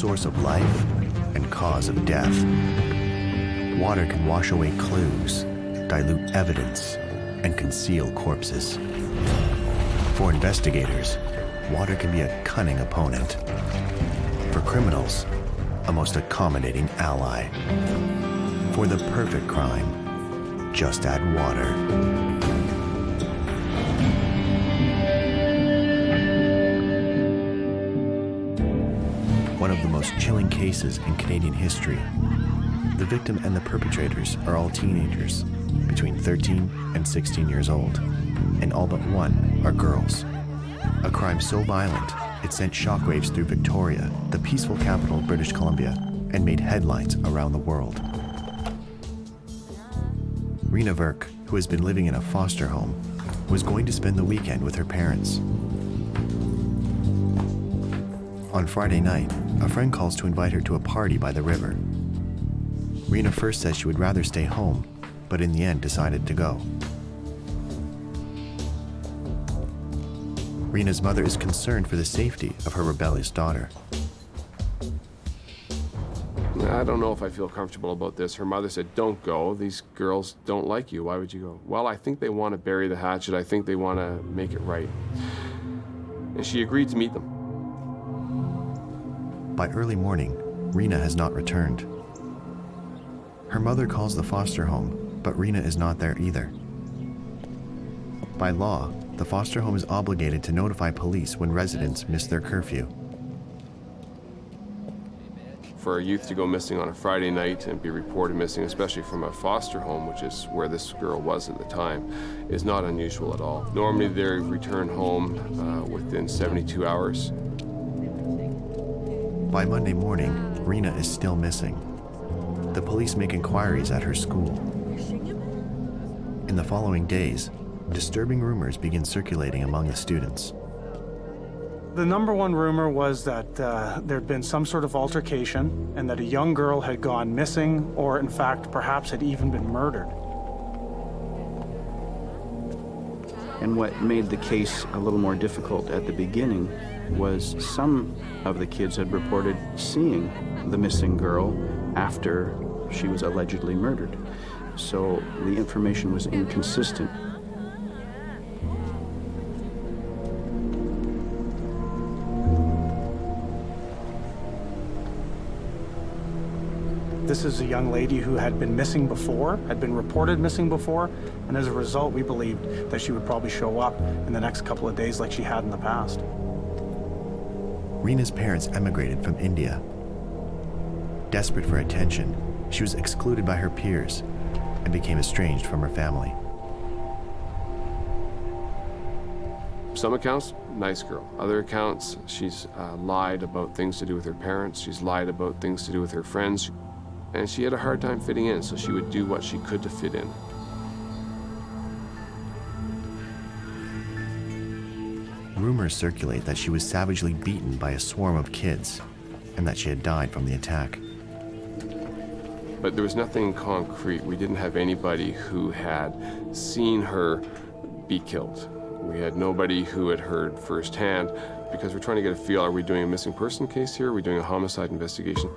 source of life and cause of death. Water can wash away clues, dilute evidence, and conceal corpses. For investigators, water can be a cunning opponent. For criminals, a most accommodating ally. For the perfect crime, just add water. One of the most chilling cases in Canadian history. The victim and the perpetrators are all teenagers, between 13 and 16 years old, and all but one are girls. A crime so violent, it sent shockwaves through Victoria, the peaceful capital of British Columbia, and made headlines around the world. Reena Verk, who has been living in a foster home, was going to spend the weekend with her parents. On Friday night, a friend calls to invite her to a party by the river. Reena first says she would rather stay home, but in the end decided to go. Reena's mother is concerned for the safety of her rebellious daughter. I don't know if I feel comfortable about this. Her mother said, don't go. These girls don't like you. Why would you go? Well, I think they want to bury the hatchet. I think they want to make it right. And she agreed to meet them. By early morning, Reena has not returned. Her mother calls the foster home, but Reena is not there either. By law, the foster home is obligated to notify police when residents miss their curfew. For a youth to go missing on a Friday night and be reported missing, especially from a foster home, which is where this girl was at the time, is not unusual at all. Normally they return home within 72 hours. By Monday morning, Reena is still missing. The police make inquiries at her school. In the following days, disturbing rumors begin circulating among the students. The number one rumor was that there'd been some sort of altercation and that a young girl had gone missing or, in fact, perhaps had even been murdered. And what made the case a little more difficult at the beginning was some of the kids had reported seeing the missing girl after she was allegedly murdered. So the information was inconsistent. This is a young lady who had been missing before, had been reported missing before, and as a result, we believed that she would probably show up in the next couple of days like she had in the past. Reena's parents emigrated from India. Desperate for attention, she was excluded by her peers and became estranged from her family. Some accounts, nice girl. Other accounts, she's lied about things to do with her parents. She's lied about things to do with her friends. And she had a hard time fitting in, so she would do what she could to fit in. Rumors circulate that she was savagely beaten by a swarm of kids and that she had died from the attack. But there was nothing concrete. We didn't have anybody who had seen her be killed. We had nobody who had heard firsthand, because we're trying to get a feel, are we doing a missing person case here? Are we doing a homicide investigation?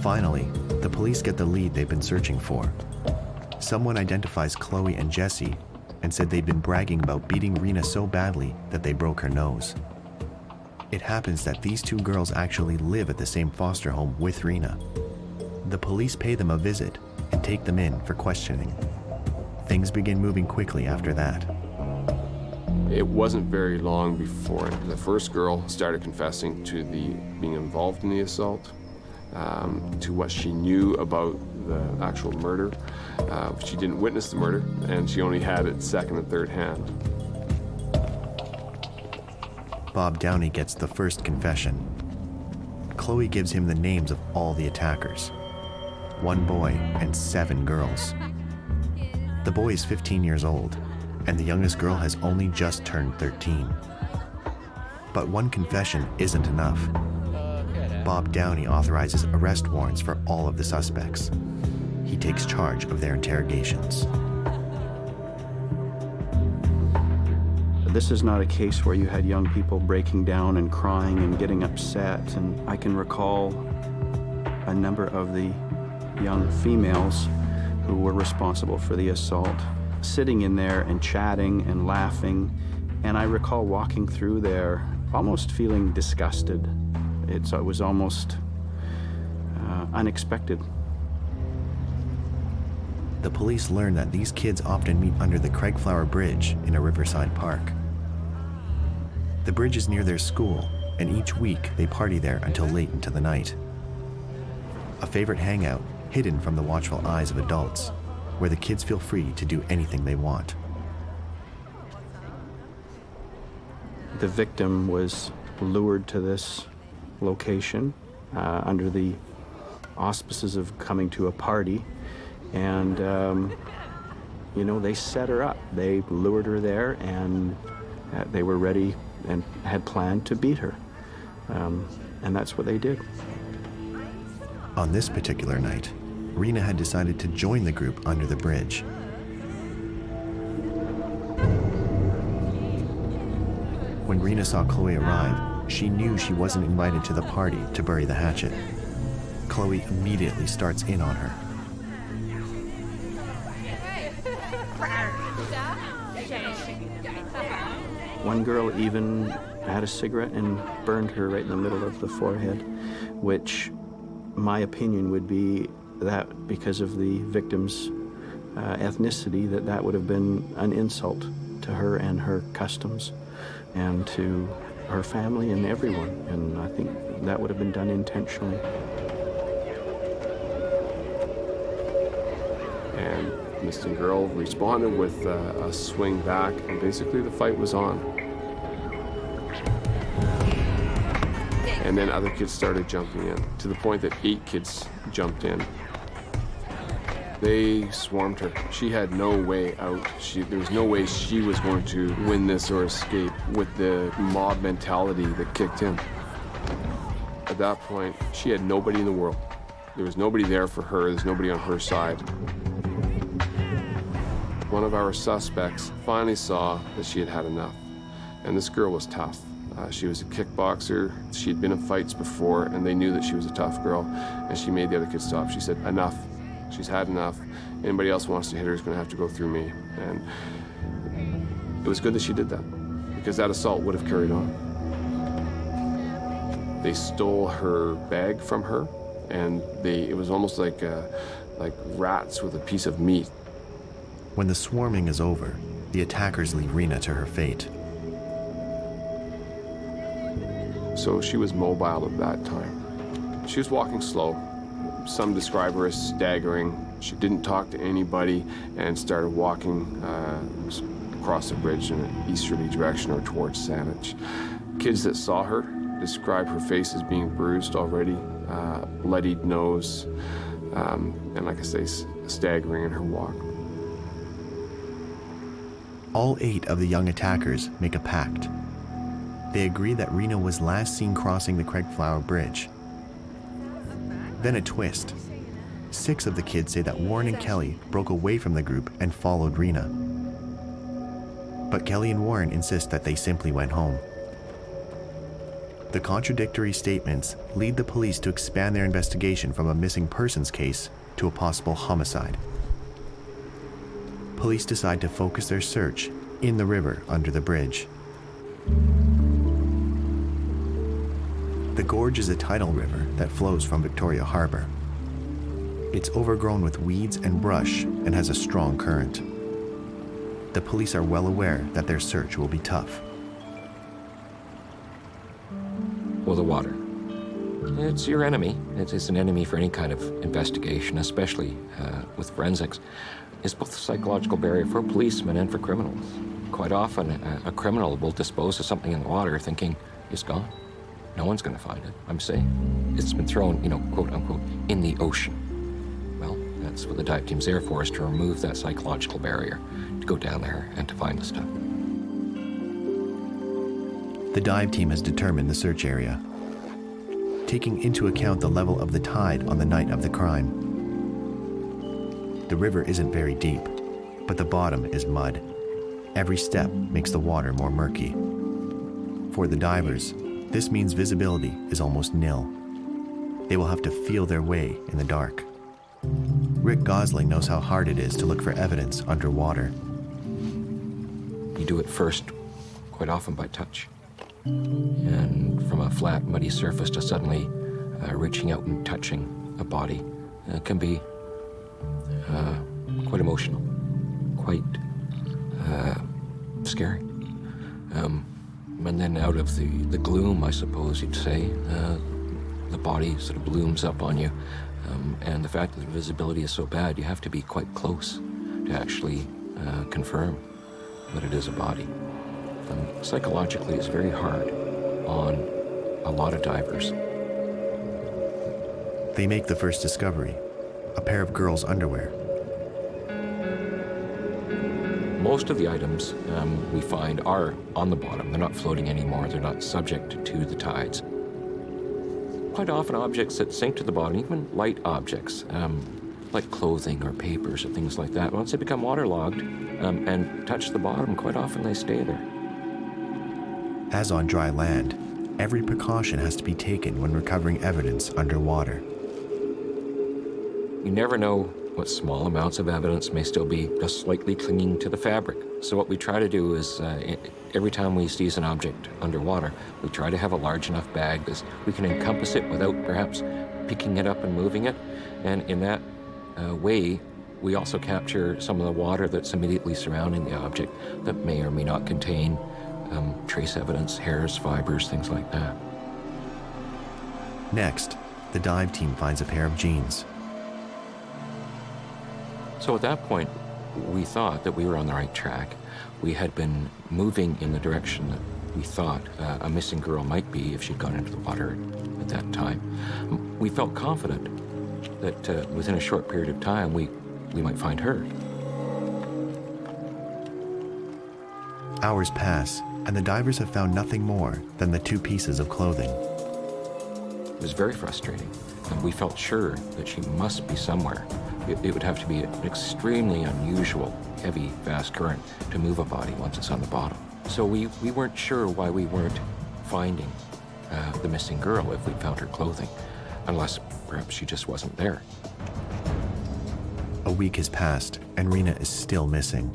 Finally, the police get the lead they've been searching for. Someone identifies Chloe and Jesse and said they'd been bragging about beating Reena so badly that they broke her nose. It happens that these two girls actually live at the same foster home with Reena. The police pay them a visit and take them in for questioning. Things begin moving quickly after that. It wasn't very long before the first girl started confessing to being involved in the assault, to what she knew about the actual murder. She didn't witness the murder, and she only had it second and third hand. Bob Downey gets the first confession. Chloe gives him the names of all the attackers. 1 boy and 7 girls. The boy is 15 years old, and the youngest girl has only just turned 13. But one confession isn't enough. Bob Downey authorizes arrest warrants for all of the suspects. He takes charge of their interrogations. This is not a case where you had young people breaking down and crying and getting upset. And I can recall a number of the young females who were responsible for the assault sitting in there and chatting and laughing. And I recall walking through there almost feeling disgusted. It was almost unexpected. The police learn that these kids often meet under the Craigflower Bridge in a riverside park. The bridge is near their school, and each week they party there until late into the night. A favorite hangout hidden from the watchful eyes of adults, where the kids feel free to do anything they want. The victim was lured to this location under the auspices of coming to a party, and they set her up. They lured her there, and they were ready and had planned to beat her, and that's what they did. On this particular night, Reena had decided to join the group under the bridge. When Reena saw Chloe arrive, she knew she wasn't invited to the party to bury the hatchet. Chloe immediately starts in on her. One girl even had a cigarette and burned her right in the middle of the forehead, which my opinion would be that because of the victim's ethnicity, that would have been an insult to her and her customs and to her family and everyone. And I think that would have been done intentionally. And the missing girl responded with a swing back, and basically the fight was on. And then other kids started jumping in, to the point that 8 kids jumped in. They swarmed her. She had no way out. There was no way she was going to win this or escape with the mob mentality that kicked in. At that point, she had nobody in the world. There was nobody there for her. There's nobody on her side. One of our suspects finally saw that she had had enough. And this girl was tough. She was a kickboxer. She'd been in fights before, and they knew that she was a tough girl. And she made the other kids stop. She said, "Enough. She's had enough. Anybody else wants to hit her is going to have to go through me." And it was good that she did that, because that assault would have carried on. They stole her bag from her, and it was almost like rats with a piece of meat. When the swarming is over, the attackers leave Reena to her fate. So she was mobile at that time. She was walking slow. Some describe her as staggering. She didn't talk to anybody and started walking across the bridge in an easterly direction or towards Saanich. Kids that saw her describe her face as being bruised already, bloodied nose, and like I say, staggering in her walk. All 8 of the young attackers make a pact. They agree that Reena was last seen crossing the Craigflower Bridge. Then a twist. 6 of the kids say that Warren and Kelly broke away from the group and followed Reena. But Kelly and Warren insist that they simply went home. The contradictory statements lead the police to expand their investigation from a missing persons case to a possible homicide. Police decide to focus their search in the river under the bridge. The gorge is a tidal river that flows from Victoria Harbor. It's overgrown with weeds and brush and has a strong current. The police are well aware that their search will be tough. Well, the water. It's your enemy. It's an enemy for any kind of investigation, especially with forensics. It's both a psychological barrier for policemen and for criminals. Quite often, a criminal will dispose of something in the water thinking it's gone. No one's going to find it, I'm saying. It's been thrown, quote unquote, in the ocean. Well, that's what the dive team's there for, is to remove that psychological barrier, to go down there and to find the stuff. The dive team has determined the search area, taking into account the level of the tide on the night of the crime. The river isn't very deep, but the bottom is mud. Every step makes the water more murky. For the divers, this means visibility is almost nil. They will have to feel their way in the dark. Rick Gosling knows how hard it is to look for evidence underwater. You do it first, quite often by touch. And from a flat, muddy surface to suddenly reaching out and touching a body can be quite emotional, quite scary. And then out of the gloom, I suppose you'd say, the body sort of blooms up on you. And the fact that the visibility is so bad, you have to be quite close to actually confirm that it is a body. Psychologically, it's very hard on a lot of divers. They make the first discovery, a pair of girls' underwear. Most of the items we find are on the bottom. They're not floating anymore. They're not subject to the tides. Quite often objects that sink to the bottom, even light objects, like clothing or papers or things like that, once they become waterlogged and touch the bottom, quite often they stay there. As on dry land, every precaution has to be taken when recovering evidence underwater. You never know what small amounts of evidence may still be just slightly clinging to the fabric. So what we try to do is, every time we seize an object underwater, we try to have a large enough bag that we can encompass it without perhaps picking it up and moving it. And in that way, we also capture some of the water that's immediately surrounding the object that may or may not contain trace evidence, hairs, fibers, things like that. Next, the dive team finds a pair of jeans. So at that point, we thought that we were on the right track. We had been moving in the direction that we thought a missing girl might be if she'd gone into the water at that time. We felt confident that within a short period of time, we might find her. Hours pass, and the divers have found nothing more than the 2 pieces of clothing. It was very frustrating, and we felt sure that she must be somewhere. It would have to be an extremely unusual, heavy, fast current to move a body once it's on the bottom. So we weren't sure why we weren't finding the missing girl if we found her clothing, unless perhaps she just wasn't there. A week has passed, and Reena is still missing.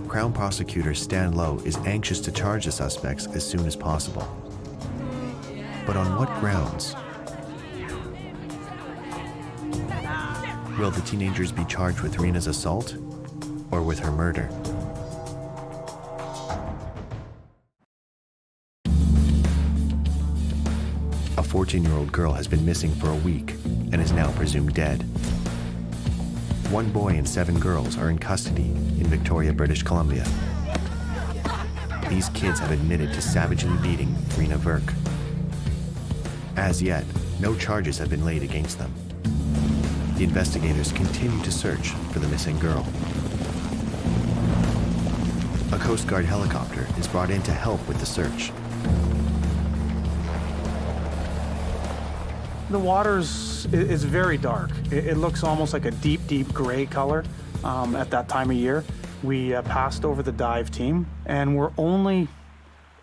Crown Prosecutor Stan Lowe is anxious to charge the suspects as soon as possible. But on what grounds? Will the teenagers be charged with Reena's assault or with her murder? A 14-year-old girl has been missing for a week and is now presumed dead. 1 boy and 7 girls are in custody in Victoria, British Columbia. These kids have admitted to savagely beating Reena Virk. As yet, no charges have been laid against them. The investigators continue to search for the missing girl. A Coast Guard helicopter is brought in to help with the search. The water is very dark. It looks almost like a deep, deep gray color at that time of year. We passed over the dive team, and we're only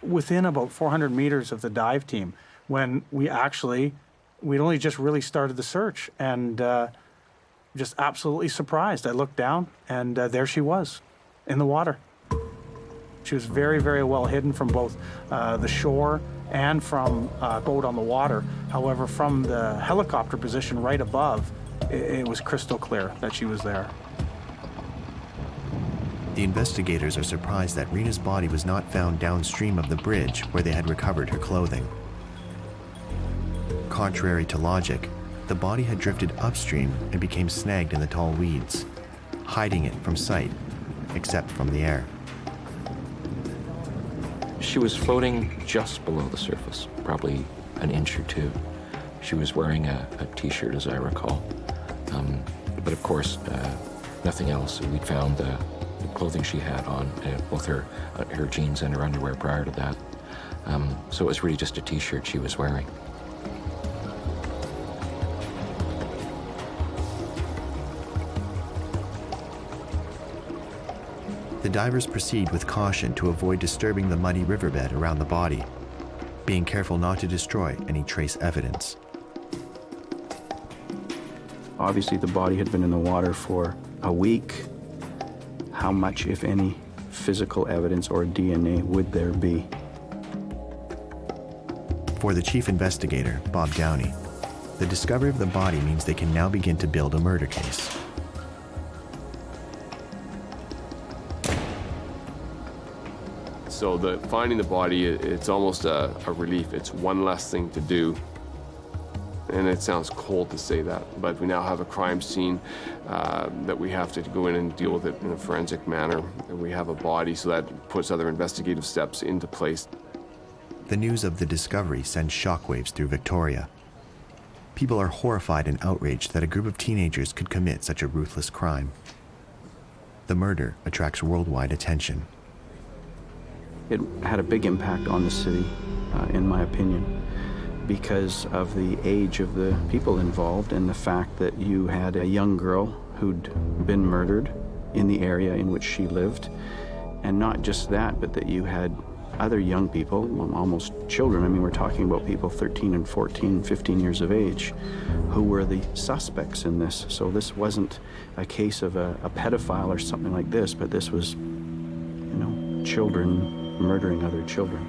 within about 400 meters of the dive team when we'd only just really started the search, and just absolutely surprised. I looked down, and there she was in the water. She was very, very well hidden from both the shore and from a boat on the water. However, from the helicopter position right above, it was crystal clear that she was there. The investigators are surprised that Reena's body was not found downstream of the bridge where they had recovered her clothing. Contrary to logic, the body had drifted upstream and became snagged in the tall weeds, hiding it from sight, except from the air. She was floating just below the surface, probably an inch or 2. She was wearing a t-shirt, as I recall. But of course, nothing else. We'd found the clothing she had on, both her jeans and her underwear prior to that. So it was really just a t-shirt she was wearing. The divers proceed with caution to avoid disturbing the muddy riverbed around the body, being careful not to destroy any trace evidence. Obviously, the body had been in the water for a week. How much, if any, physical evidence or DNA would there be? For the chief investigator, Bob Downey, the discovery of the body means they can now begin to build a murder case. So finding the body, it's almost a relief. It's one less thing to do. And it sounds cold to say that, but we now have a crime scene that we have to go in and deal with it in a forensic manner. And we have a body, so that puts other investigative steps into place. The news of the discovery sends shockwaves through Victoria. People are horrified and outraged that a group of teenagers could commit such a ruthless crime. The murder attracts worldwide attention. It had a big impact on the city, in my opinion, because of the age of the people involved and the fact that you had a young girl who'd been murdered in the area in which she lived. And not just that, but that you had other young people, almost children. I mean, we're talking about people 13 and 14, 15 years of age, who were the suspects in this. So this wasn't a case of a pedophile or something like this, but this was, children murdering other children.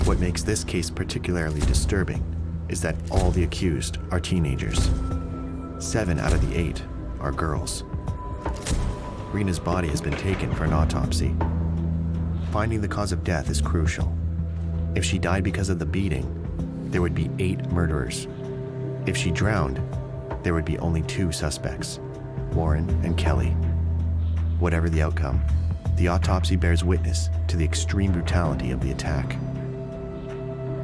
What makes this case particularly disturbing is that all the accused are teenagers. 7 out of the 8 are girls. Reena's body has been taken for an autopsy. Finding the cause of death is crucial. If she died because of the beating, there would be 8 murderers. If she drowned, there would be only 2 suspects, Warren and Kelly. Whatever the outcome, the autopsy bears witness to the extreme brutality of the attack.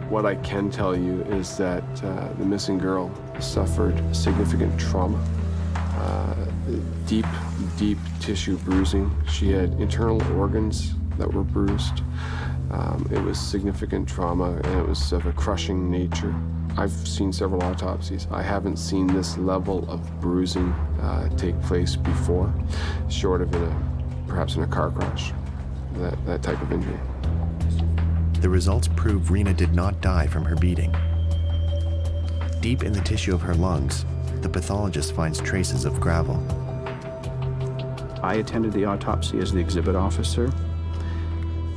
What I can tell you is that the missing girl suffered significant trauma, deep tissue bruising. She had internal organs that were bruised. It was significant trauma, and it was of a crushing nature. I've seen several autopsies. I haven't seen this level of bruising take place before, short of perhaps in a car crash, that type of injury. The results prove Reena did not die from her beating. Deep in the tissue of her lungs, the pathologist finds traces of gravel. I attended the autopsy as the exhibit officer,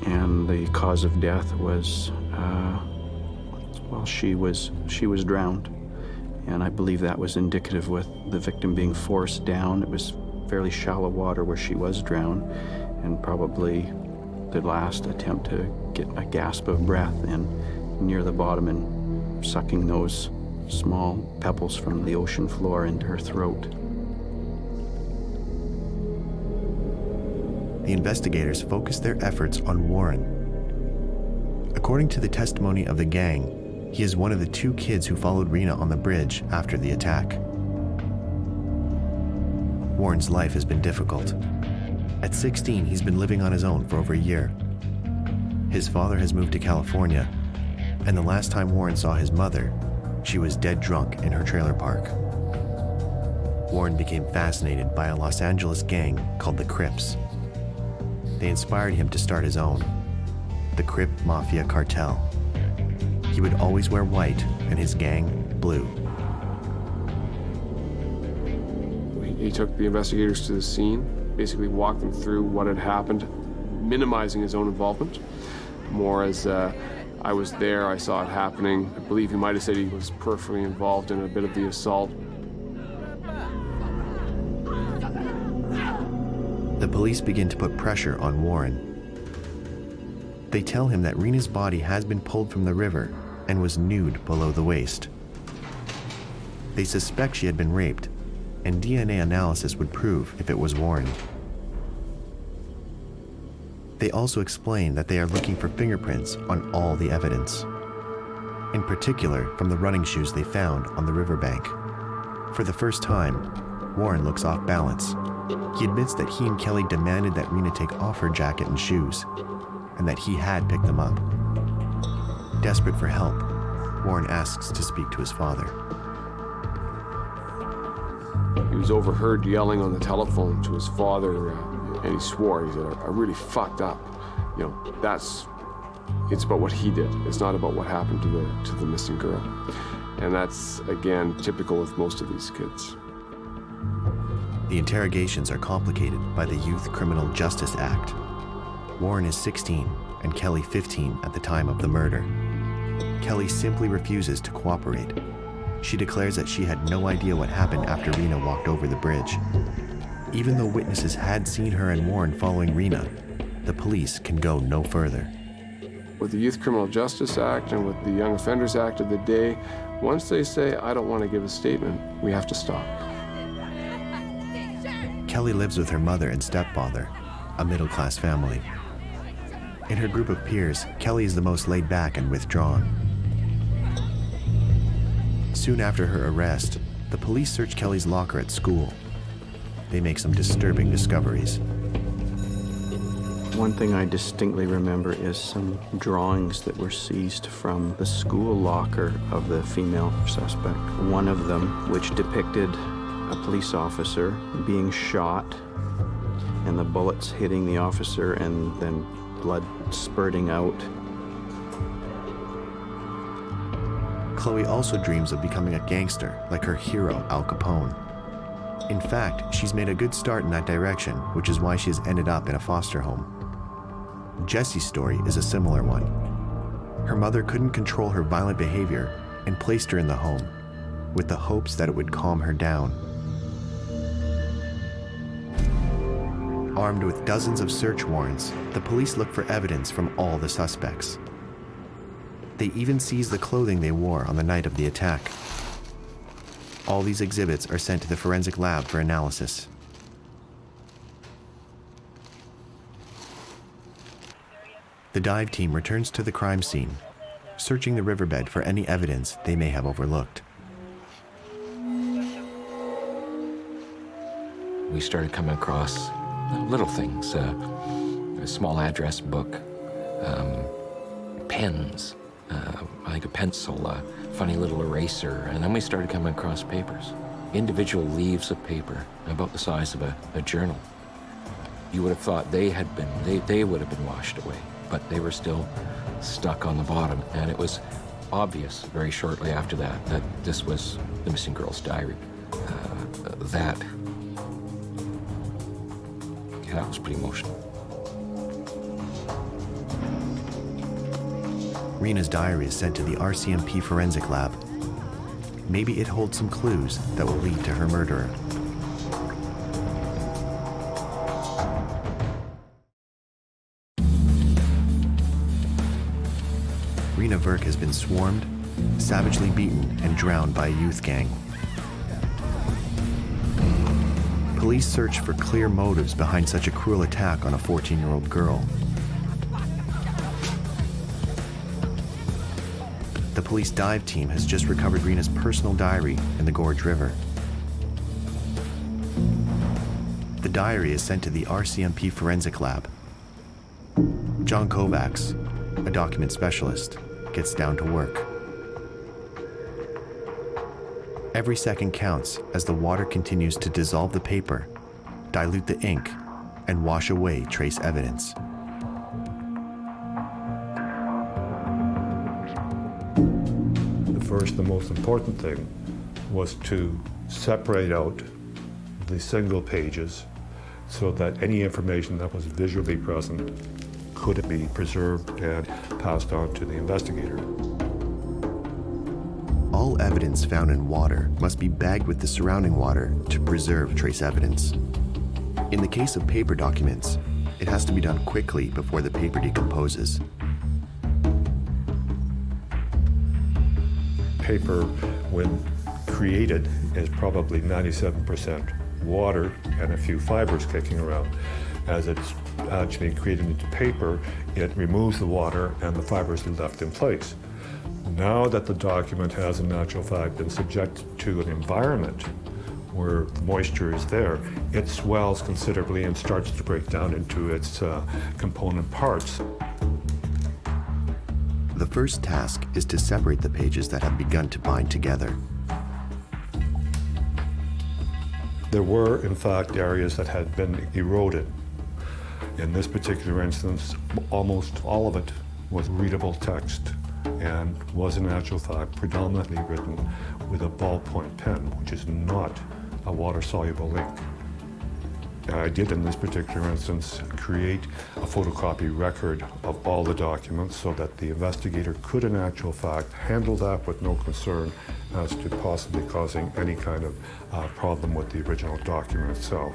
and the cause of death was, she was drowned. And I believe that was indicative with the victim being forced down. It was fairly shallow water where she was drowned, and probably the last attempt to get a gasp of breath in near the bottom and sucking those small pebbles from the ocean floor into her throat. The investigators focus their efforts on Warren. According to the testimony of the gang, he is one of the 2 kids who followed Reena on the bridge after the attack. Warren's life has been difficult. At 16, he's been living on his own for over a year. His father has moved to California, and the last time Warren saw his mother, she was dead drunk in her trailer park. Warren became fascinated by a Los Angeles gang called the Crips. They inspired him to start his own, the Crip Mafia Cartel. He would always wear white and his gang blue. He took the investigators to the scene, basically walked them through what had happened, minimizing his own involvement. More as I was there, I saw it happening. I believe he might have said he was peripherally involved in a bit of the assault. The police begin to put pressure on Warren. They tell him that Reena's body has been pulled from the river and was nude below the waist. They suspect she had been raped, and DNA analysis would prove if it was Warren. They also explain that they are looking for fingerprints on all the evidence, in particular from the running shoes they found on the riverbank. For the first time, Warren looks off balance. He admits that he and Kelly demanded that Reena take off her jacket and shoes, and that he had picked them up. Desperate for help, Warren asks to speak to his father. He was overheard yelling on the telephone to his father, And he swore, he said, I really fucked up. You know, it's about what he did. It's not about what happened to the missing girl. And that's, again, typical with most of these kids. The interrogations are complicated by the Youth Criminal Justice Act. Warren is 16 and Kelly 15 at the time of the murder. Kelly simply refuses to cooperate. She declares that she had no idea what happened after Reena walked over the bridge. Even though witnesses had seen her and Warren following Reena, the police can go no further. With the Youth Criminal Justice Act and with the Young Offenders Act of the day, once they say, I don't want to give a statement, we have to stop. Kelly lives with her mother and stepfather, a middle-class family. In her group of peers, Kelly is the most laid back and withdrawn. Soon after her arrest, the police search Kelly's locker at school. They make some disturbing discoveries. One thing I distinctly remember is some drawings that were seized from the school locker of the female suspect. One of them, which depicted a police officer being shot and the bullets hitting the officer and then blood spurting out. Chloe also dreams of becoming a gangster like her hero, Al Capone. In fact, she's made a good start in that direction, which is why she's ended up in a foster home. Jessie's story is a similar one. Her mother couldn't control her violent behavior and placed her in the home, with the hopes that it would calm her down. Armed with dozens of search warrants, the police look for evidence from all the suspects. They even seize the clothing they wore on the night of the attack. All these exhibits are sent to the forensic lab for analysis. The dive team returns to the crime scene, searching the riverbed for any evidence they may have overlooked. We started coming across little things, a small address book, pens, like a pencil, a funny little eraser, and then we started coming across papers, individual leaves of paper about the size of a journal. You would have thought they would have been washed away, but they were still stuck on the bottom, and it was obvious very shortly after that this was the missing girl's diary. That was pretty emotional. Reena's diary is sent to the RCMP forensic lab. Maybe it holds some clues that will lead to her murderer. Reena Virk has been swarmed, savagely beaten, and drowned by a youth gang. Police search for clear motives behind such a cruel attack on a 14-year-old girl. The police dive team has just recovered Reena's personal diary in the Gorge River. The diary is sent to the RCMP forensic lab. John Kovacs, a document specialist, gets down to work. Every second counts as the water continues to dissolve the paper, dilute the ink, and wash away trace evidence. The most important thing was to separate out the single pages so that any information that was visually present could be preserved and passed on to the investigator. All evidence found in water must be bagged with the surrounding water to preserve trace evidence. In the case of paper documents, it has to be done quickly before the paper decomposes. Paper, when created, is probably 97% water and a few fibers kicking around. As it's actually created into paper, it removes the water and the fibers are left in place. Now that the document has in actual fact been subjected to an environment where the moisture is there, it swells considerably and starts to break down into its component parts. The first task is to separate the pages that have begun to bind together. There were, in fact, areas that had been eroded. In this particular instance, almost all of it was readable text and was in actual fact predominantly written with a ballpoint pen, which is not a water-soluble ink. I did, in this particular instance, create a photocopy record of all the documents so that the investigator could, in actual fact, handle that with no concern as to possibly causing any kind of problem with the original document itself.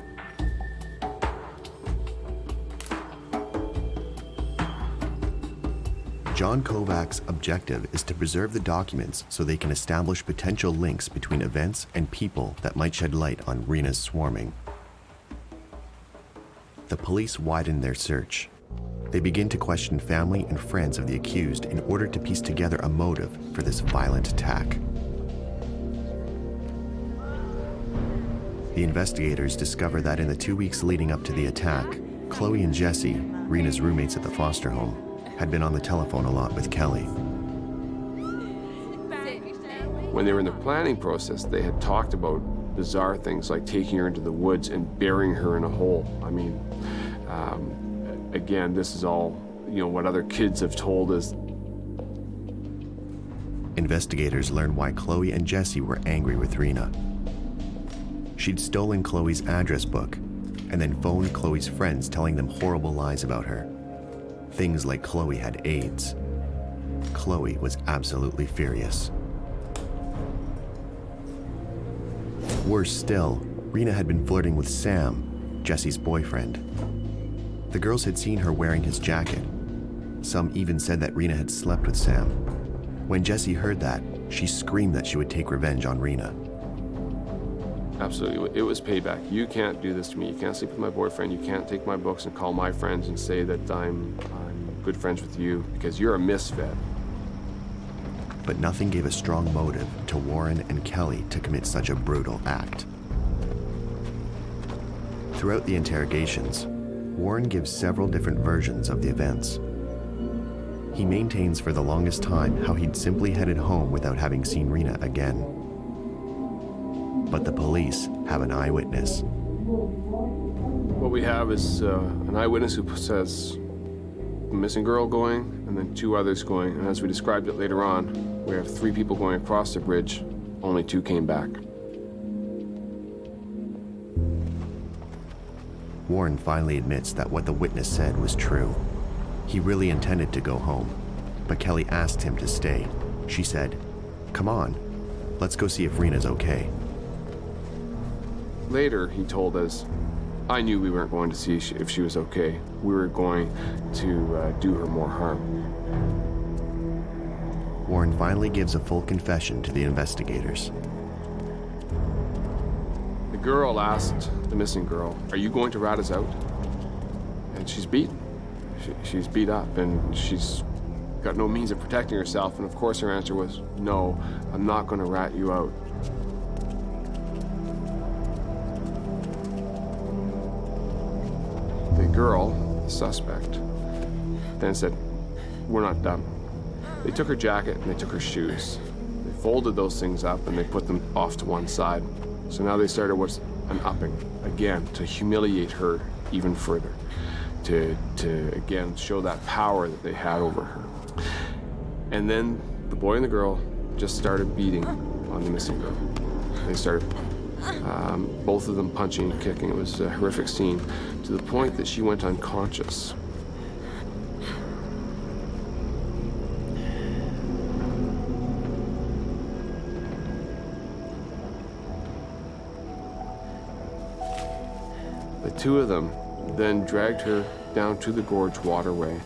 John Kovac's objective is to preserve the documents so they can establish potential links between events and people that might shed light on Reena's swarming. The police widen their search. They begin to question family and friends of the accused in order to piece together a motive for this violent attack. The investigators discover that in the 2 weeks leading up to the attack, Chloe and Jesse, Reena's roommates at the foster home, had been on the telephone a lot with Kelly. When they were in the planning process, they had talked about bizarre things like taking her into the woods and burying her in a hole. I mean, again, this is all, what other kids have told us. Investigators learn why Chloe and Jesse were angry with Reena. She'd stolen Chloe's address book and then phoned Chloe's friends telling them horrible lies about her. Things like Chloe had AIDS. Chloe was absolutely furious. Worse still, Reena had been flirting with Sam, Jesse's boyfriend. The girls had seen her wearing his jacket. Some even said that Reena had slept with Sam. When Jesse heard that, she screamed that she would take revenge on Reena. Absolutely, it was payback. You can't do this to me. You can't sleep with my boyfriend. You can't take my books and call my friends and say that I'm good friends with you because you're a misfit. But nothing gave a strong motive to Warren and Kelly to commit such a brutal act. Throughout the interrogations, Warren gives several different versions of the events. He maintains for the longest time how he'd simply headed home without having seen Reena again. But the police have an eyewitness. What we have is an eyewitness who says a missing girl going, and then 2 others going, and as we described it later on, we have 3 people going across the bridge, only 2 came back. Warren finally admits that what the witness said was true. He really intended to go home, but Kelly asked him to stay. She said, "Come on, let's go see if Reena's okay." Later, he told us, I knew we weren't going to see if she was okay. We were going to do her more harm. Warren finally gives a full confession to the investigators. The girl asked the missing girl, "Are you going to rat us out?" And she's beaten. She's beat up, and she's got no means of protecting herself. And of course her answer was, "No, I'm not going to rat you out." The girl, the suspect, then said, "We're not done." They took her jacket and they took her shoes. They folded those things up and they put them off to one side. So now they started what's an upping, again, to humiliate her even further, to again show that power that they had over her. And then the boy and the girl just started beating on the missing girl. They started both of them punching and kicking. It was a horrific scene, to the point that she went unconscious. The 2 of them then dragged her down to the gorge waterway.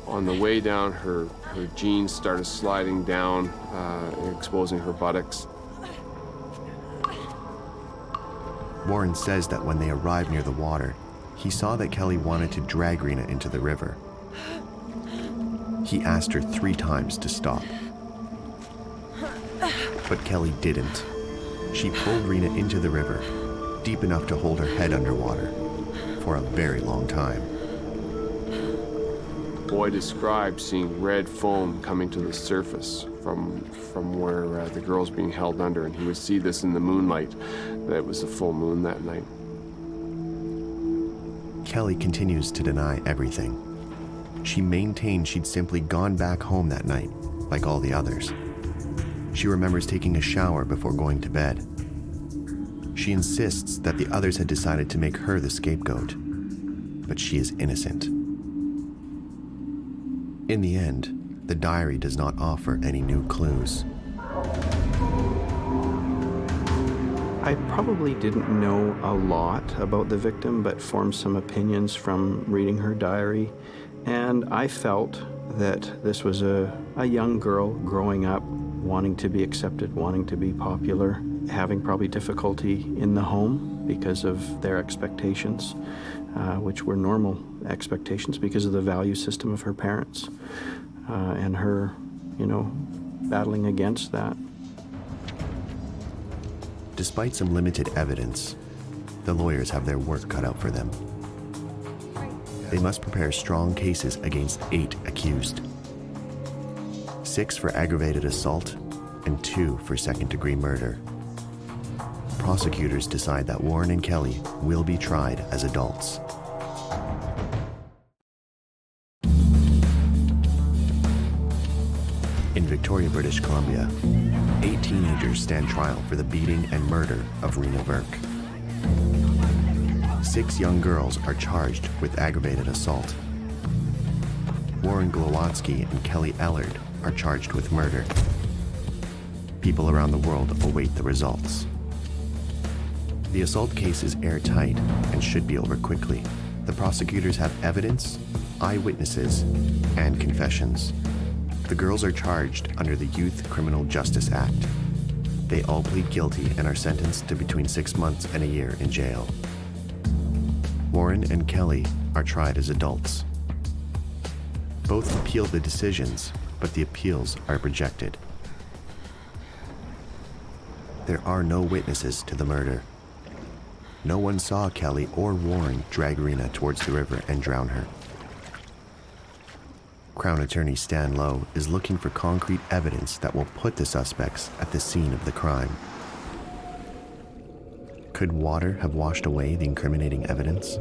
On the way down, her jeans started sliding down, exposing her buttocks. Warren says that when they arrived near the water, he saw that Kelly wanted to drag Reena into the river. He asked her 3 times to stop. But Kelly didn't. She pulled Reena into the river, deep enough to hold her head underwater, for a very long time. The boy described seeing red foam coming to the surface from where the girl's being held under, and he would see this in the moonlight. That it was a full moon that night. Kelly continues to deny everything. She maintains she'd simply gone back home that night, like all the others. She remembers taking a shower before going to bed. She insists that the others had decided to make her the scapegoat, but she is innocent. In the end, the diary does not offer any new clues. I probably didn't know a lot about the victim, but formed some opinions from reading her diary. And I felt that this was a young girl growing up, wanting to be accepted, wanting to be popular, having probably difficulty in the home because of their expectations, which were normal expectations because of the value system of her parents, and her, battling against that. Despite some limited evidence, the lawyers have their work cut out for them. They must prepare strong cases against 8 accused. 6 for aggravated assault and 2 for second-degree murder. Prosecutors decide that Warren and Kelly will be tried as adults. In Victoria, British Columbia, 8 teenagers stand trial for the beating and murder of Reena Burke. 6 young girls are charged with aggravated assault. Warren Glowatsky and Kelly Ellard are charged with murder. People around the world await the results. The assault case is airtight and should be over quickly. The prosecutors have evidence, eyewitnesses, and confessions. The girls are charged under the Youth Criminal Justice Act. They all plead guilty and are sentenced to between 6 months and a year in jail. Warren and Kelly are tried as adults. Both appeal the decisions, but the appeals are rejected. There are no witnesses to the murder. No one saw Kelly or Warren drag Reena towards the river and drown her. Crown Attorney Stan Lowe is looking for concrete evidence that will put the suspects at the scene of the crime. Could water have washed away the incriminating evidence?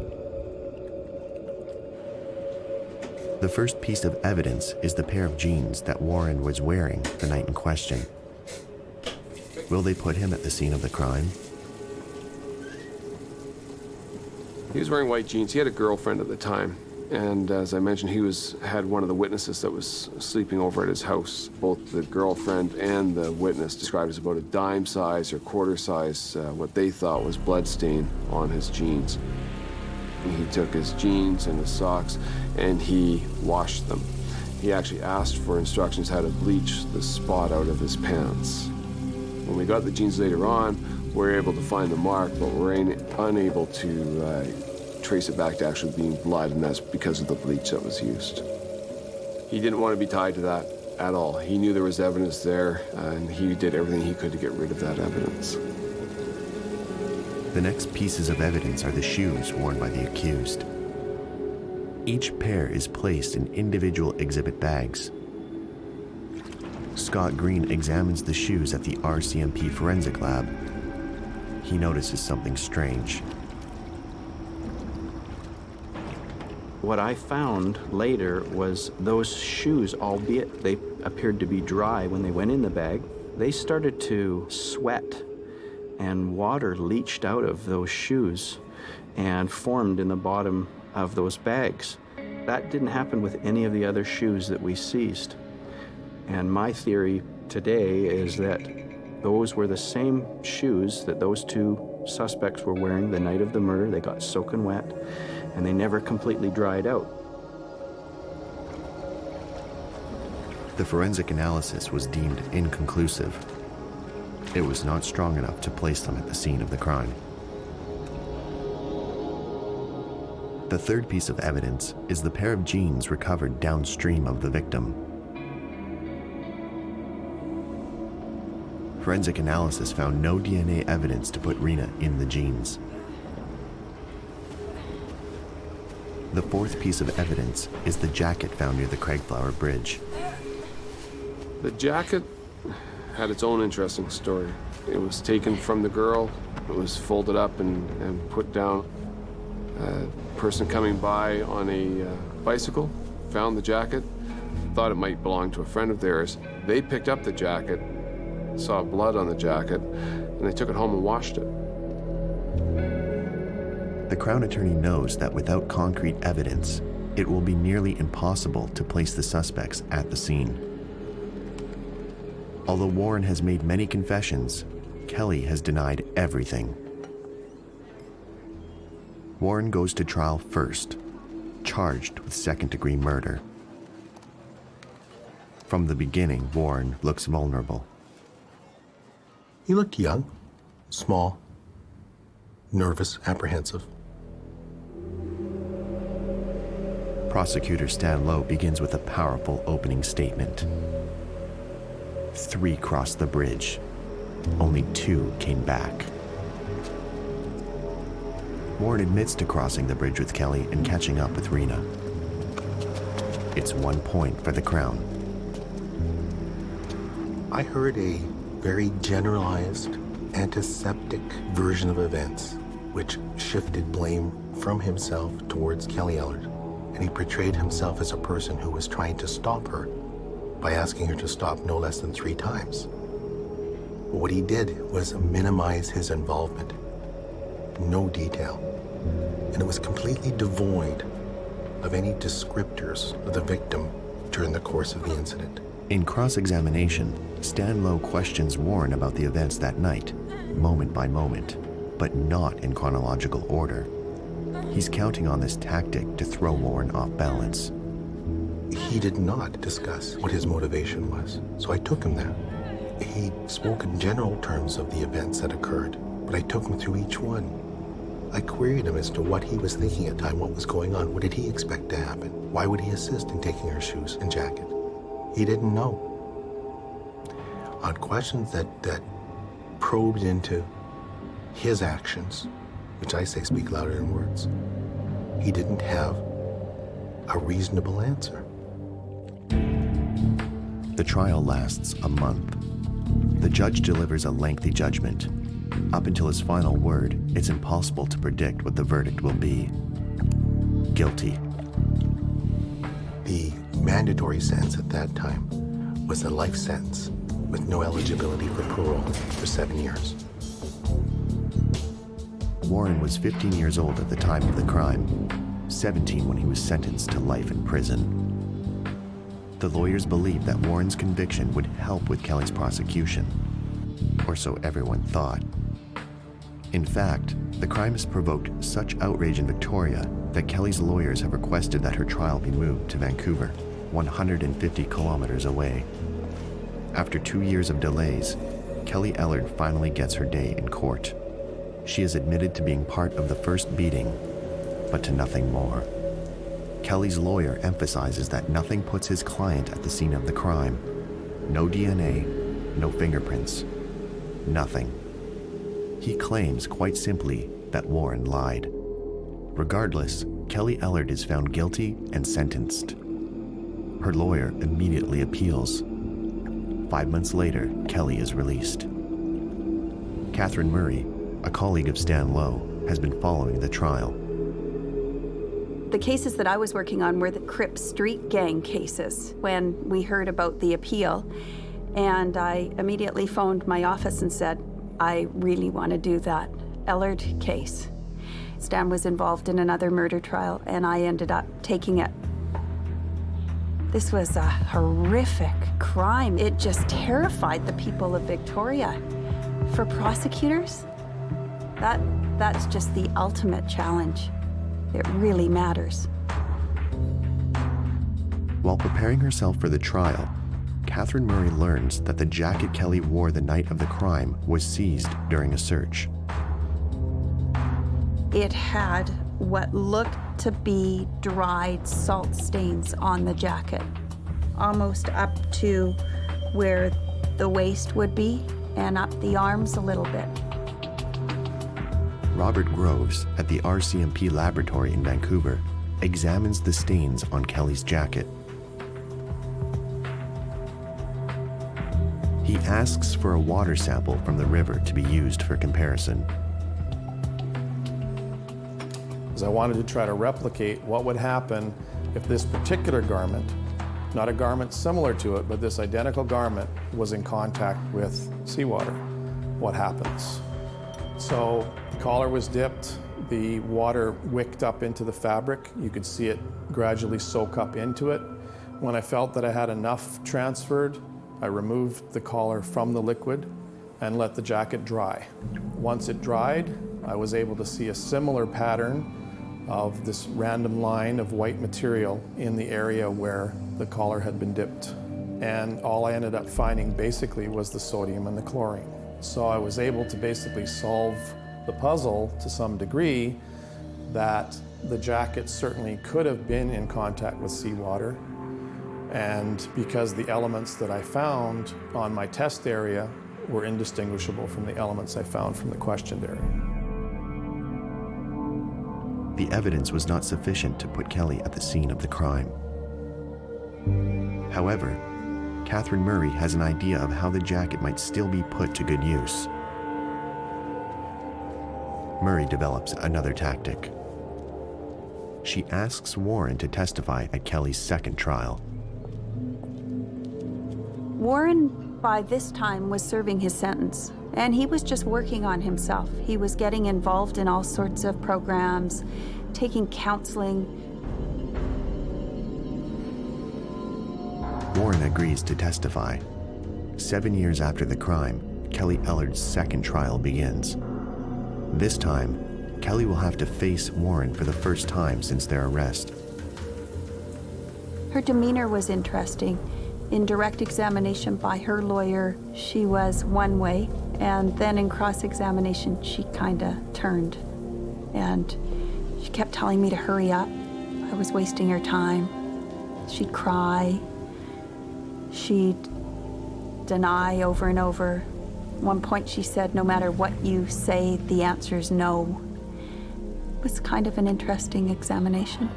The first piece of evidence is the pair of jeans that Warren was wearing the night in question. Will they put him at the scene of the crime? He was wearing white jeans. He had a girlfriend at the time. And as I mentioned, he had one of the witnesses that was sleeping over at his house. Both the girlfriend and the witness described as about a dime size or quarter size, what they thought was blood stain on his jeans. And he took his jeans and his socks and he washed them. He actually asked for instructions how to bleach the spot out of his pants. When we got the jeans later on, we were able to find the mark, but we were unable to trace it back to actually being blood, and that's because of the bleach that was used. He didn't want to be tied to that at all. He knew there was evidence there, and he did everything he could to get rid of that evidence. The next pieces of evidence are the shoes worn by the accused. Each pair is placed in individual exhibit bags. Scott Green examines the shoes at the RCMP forensic lab. He notices something strange. What I found later was those shoes, albeit they appeared to be dry when they went in the bag, they started to sweat and water leached out of those shoes and formed in the bottom of those bags. That didn't happen with any of the other shoes that we seized. And my theory today is that those were the same shoes that those 2 suspects were wearing the night of the murder. They got soaking wet, and they never completely dried out. The forensic analysis was deemed inconclusive. It was not strong enough to place them at the scene of the crime. The third piece of evidence is the pair of jeans recovered downstream of the victim. Forensic analysis found no DNA evidence to put Reena in the jeans. The fourth piece of evidence is the jacket found near the Craigflower Bridge. The jacket had its own interesting story. It was taken from the girl, it was folded up and put down A person coming by on a bicycle found the jacket, thought it might belong to a friend of theirs. They picked up the jacket, saw blood on the jacket, and they took it home and washed it. The Crown Attorney knows that without concrete evidence, it will be nearly impossible to place the suspects at the scene. Although Warren has made many confessions, Kelly has denied everything. Warren goes to trial first, charged with second-degree murder. From the beginning, Warren looks vulnerable. He looked young, small, nervous, apprehensive. Prosecutor Stan Lowe begins with a powerful opening statement. 3 crossed the bridge. Only 2 came back. Warren admits to crossing the bridge with Kelly and catching up with Reena. It's 1 point for the Crown. I heard a very generalized, antiseptic version of events, which shifted blame from himself towards Kelly Ellard. And he portrayed himself as a person who was trying to stop her by asking her to stop no less than 3 times. What he did was minimize his involvement. No detail. And it was completely devoid of any descriptors of the victim during the course of the incident. In cross-examination, Stan Lowe questions Warren about the events that night, moment by moment, but not in chronological order. He's counting on this tactic to throw Warren off balance. He did not discuss what his motivation was, so I took him there. He spoke in general terms of the events that occurred, but I took him through each one. I queried him as to what he was thinking at the time, what was going on, what did he expect to happen? Why would he assist in taking her shoes and jacket? He didn't know. On questions that probed into his actions, which I say speak louder than words, he didn't have a reasonable answer. The trial lasts a month. The judge delivers a lengthy judgment. Up until his final word, it's impossible to predict what the verdict will be. Guilty. The mandatory sentence at that time was a life sentence with no eligibility for parole for 7 years. Warren was 15 years old at the time of the crime, 17 when he was sentenced to life in prison. The lawyers believed that Warren's conviction would help with Kelly's prosecution, or so everyone thought. In fact, the crime has provoked such outrage in Victoria that Kelly's lawyers have requested that her trial be moved to Vancouver, 150 kilometers away. After 2 years of delays, Kelly Ellard finally gets her day in court. She is admitted to being part of the first beating, but to nothing more. Kelly's lawyer emphasizes that nothing puts his client at the scene of the crime. No DNA, no fingerprints, nothing. He claims, quite simply, that Warren lied. Regardless, Kelly Ellard is found guilty and sentenced. Her lawyer immediately appeals. 5 months later, Kelly is released. Catherine Murray, a colleague of Stan Lowe, has been following the trial. The cases that I was working on were the Crip Street Gang cases when we heard about the appeal. And I immediately phoned my office and said, I really want to do that Ellard case. Stan was involved in another murder trial, and I ended up taking it. This was a horrific crime. It just terrified the people of Victoria. For prosecutors, that's just the ultimate challenge. It really matters. While preparing herself for the trial, Catherine Murray learns that the jacket Kelly wore the night of the crime was seized during a search. It had what looked to be dried salt stains on the jacket, almost up to where the waist would be and up the arms a little bit. Robert Groves at the RCMP laboratory in Vancouver examines the stains on Kelly's jacket. He asks for a water sample from the river to be used for comparison. because I wanted to try to replicate what would happen if this particular garment, not a garment similar to it, but this identical garment was in contact with seawater. What happens? So the collar was dipped, the water wicked up into the fabric. You could see it gradually soak up into it. When I felt that I had enough transferred, I removed the collar from the liquid and let the jacket dry. Once it dried, I was able to see a similar pattern of this random line of white material in the area where the collar had been dipped. And all I ended up finding basically was the sodium and the chlorine. So I was able to basically solve the puzzle to some degree that the jacket certainly could have been in contact with seawater. And because the elements that I found on my test area were indistinguishable from the elements I found from the questioned area. The evidence was not sufficient to put Kelly at the scene of the crime. However, Catherine Murray has an idea of how the jacket might still be put to good use. Murray develops another tactic. She asks Warren to testify at Kelly's second trial. Warren, by this time, was serving his sentence, and he was just working on himself. He was getting involved in all sorts of programs, taking counseling. Warren agrees to testify. 7 years after the crime, Kelly Ellard's second trial begins. This time, Kelly will have to face Warren for the first time since their arrest. Her demeanor was interesting. In direct examination by her lawyer, she was one way, and then in cross-examination, she kind of turned. And she kept telling me to hurry up. I was wasting her time. She'd cry. She'd deny over and over. At one point she said, no matter what you say, the answer's no. It was kind of an interesting examination.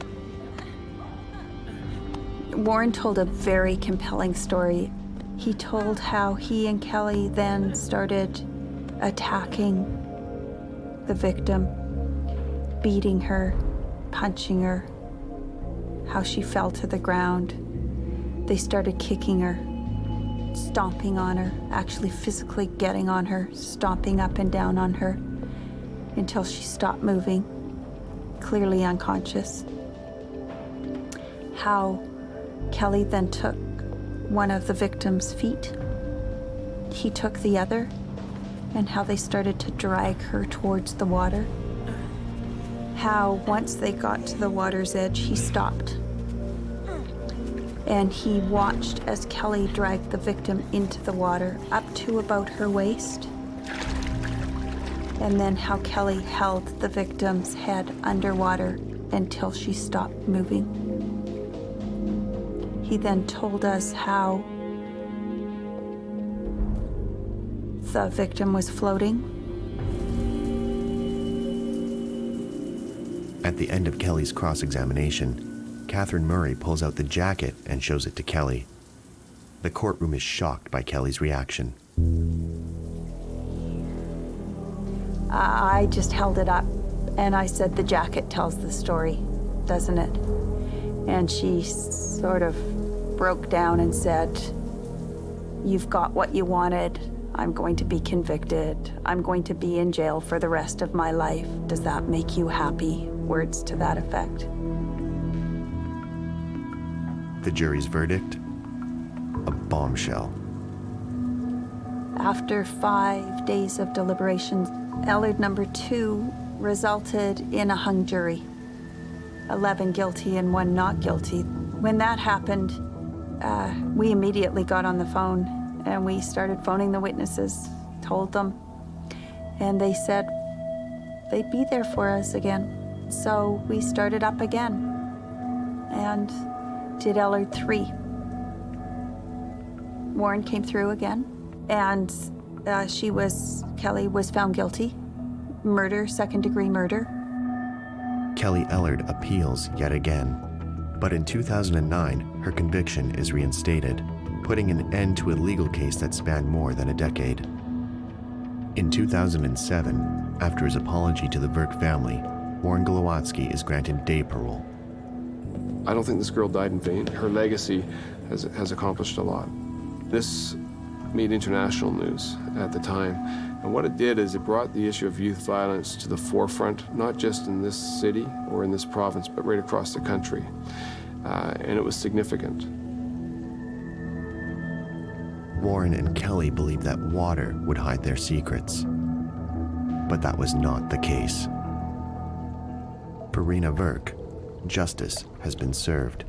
Warren told a very compelling story. He told how he and Kelly then started attacking the victim, beating her, punching her, how she fell to the ground. They started kicking her, stomping on her, actually physically getting on her, stomping up and down on her until she stopped moving, clearly unconscious. How Kelly then took one of the victim's feet. He took the other, and how they started to drag her towards the water. How once they got to the water's edge, he stopped. And he watched as Kelly dragged the victim into the water up to about her waist. And then how Kelly held the victim's head underwater until she stopped moving. He then told us how the victim was floating. At the end of Kelly's cross-examination, Catherine Murray pulls out the jacket and shows it to Kelly. The courtroom is shocked by Kelly's reaction. I just held it up and I said, the jacket tells the story, doesn't it? And she sort of broke down and said, you've got what you wanted. I'm going to be convicted. I'm going to be in jail for the rest of my life. Does that make you happy? Words to that effect. The jury's verdict? A bombshell. After 5 days of deliberations, Ellard number 2 resulted in a hung jury. 11 guilty and 1 not guilty. When that happened, we immediately got on the phone and we started phoning the witnesses, told them, and they said they'd be there for us again. So we started up again and did Ellard 3. Warren came through again, and Kelly was found guilty. Murder, second-degree murder. Kelly Ellard appeals yet again, but in 2009, her conviction is reinstated, putting an end to a legal case that spanned more than a decade. In 2007, after his apology to the Burke family, Warren Glowatsky is granted day parole. I don't think this girl died in vain. Her legacy has accomplished a lot. This made international news at the time. And what it did is it brought the issue of youth violence to the forefront, not just in this city or in this province, but right across the country. And it was significant. Warren and Kelly believed that water would hide their secrets. But that was not the case. For Reena Virk, justice has been served.